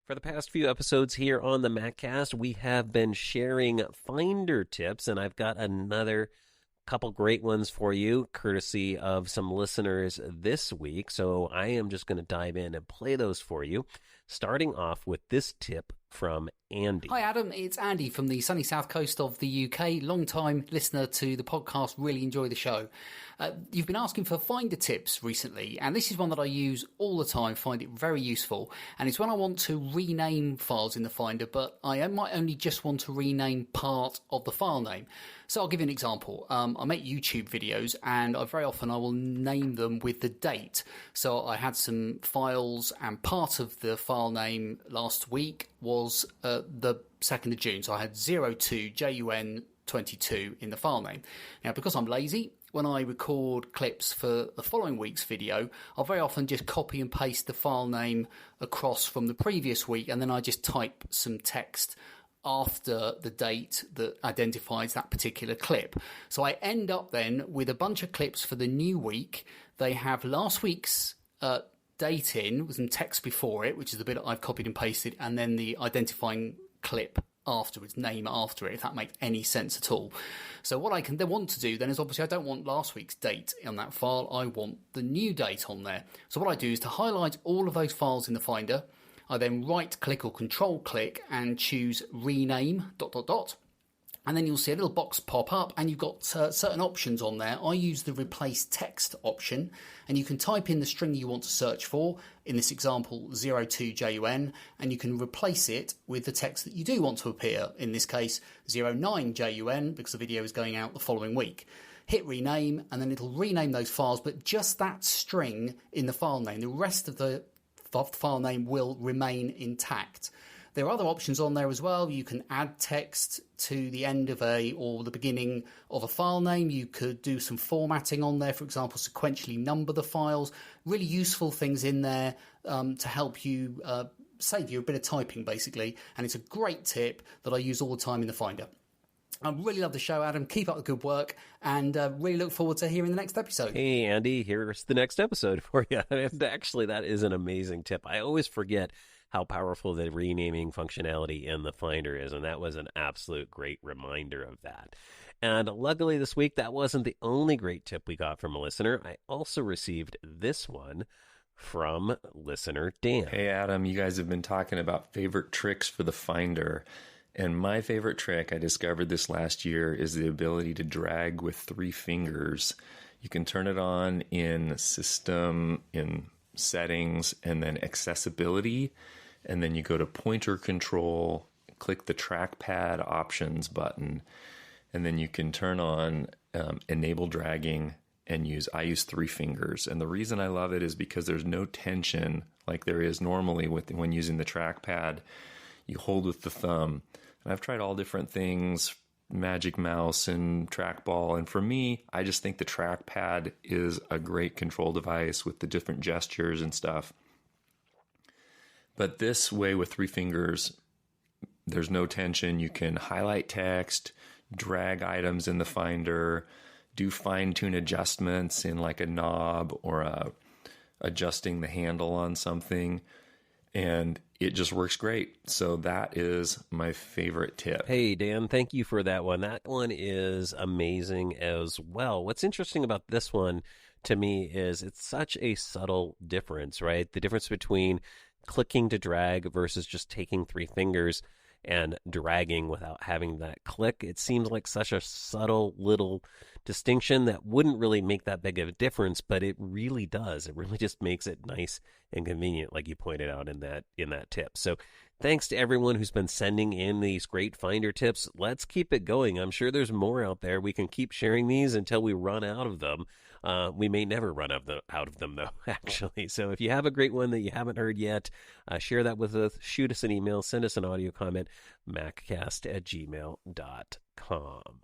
For the past few episodes here on the MacCast, we have been sharing Finder tips, and I've got another couple great ones for you, courtesy of some listeners this week. So I am just going to dive in and play those for you, starting off with this tip from Andy. Hi Adam, it's Andy from the sunny south coast of the UK. Long-time listener to the podcast, really enjoy the show. You've been asking for Finder tips recently, and this is one that I use all the time, find it very useful. And it's when I want to rename files in the Finder, but I might only just want to rename part of the file name. So I'll give you an example. I make YouTube videos, and very often I will name them with the date. So I had some files, and part of the file name last week was the 2nd of June. So I had 02JUN22 in the file name. Now, because I'm lazy, when I record clips for the following week's video, I'll very often just copy and paste the file name across from the previous week, and then I just type some text after the date that identifies that particular clip. So I end up then with a bunch of clips for the new week. They have last week's date in with some text before it, which is the bit I've copied and pasted, and then the identifying clip afterwards, name after it, if that makes any sense at all. So what I can then want to do then is, obviously I don't want last week's date on that file, I want the new date on there. So what I do is to highlight all of those files in the Finder, I then right click or control click and choose rename ... And then you'll see a little box pop up, and you've got certain options on there. I use the replace text option, and you can type in the string you want to search for, in this example 02JUN, and you can replace it with the text that you do want to appear, in this case 09JUN, because the video is going out the following week. Hit rename, and then it'll rename those files, but just that string in the file name. The rest of the file name will remain intact. There are other options on there as well. You can add text to the end of or the beginning of a file name. You could do some formatting on there, for example, sequentially number the files. Really useful things in there to help you save you a bit of typing, basically. And it's a great tip that I use all the time in the Finder. I really love the show, Adam. Keep up the good work, and really look forward to hearing the next episode. Hey, Andy, here's the next episode for you. And actually, that is an amazing tip. I always forget how powerful the renaming functionality in the Finder is, and that was an absolute great reminder of that. And luckily this week, that wasn't the only great tip we got from a listener. I also received this one from listener Dan. Hey, Adam, you guys have been talking about favorite tricks for the Finder. And my favorite trick, I discovered this last year, is the ability to drag with 3 fingers. You can turn it on in System, in Settings, and then Accessibility. And then you go to Pointer Control, click the Trackpad Options button, and then you can turn on Enable Dragging and I use 3 fingers. And the reason I love it is because there's no tension like there is normally when using the trackpad. You hold with the thumb. And I've tried all different things, Magic Mouse and Trackball. And for me, I just think the trackpad is a great control device with the different gestures and stuff. But this way with 3 fingers, there's no tension. You can highlight text, drag items in the Finder, do fine-tune adjustments in like a knob or adjusting the handle on something. And it just works great. So that is my favorite tip. Hey, Dan, thank you for that one. That one is amazing as well. What's interesting about this one to me is it's such a subtle difference, right? The difference between clicking to drag versus just taking 3 fingers and dragging without having that click. It seems like such a subtle little distinction that wouldn't really make that big of a difference, but it really does. It really just makes it nice and convenient, like you pointed out in that tip. So thanks to everyone who's been sending in these great Finder tips. Let's keep it going. I'm sure there's more out there. We can keep sharing these until we run out of them. We may never run out of them, though, actually. So if you have a great one that you haven't heard yet, share that with us. Shoot us an email. Send us an audio comment, maccast@gmail.com.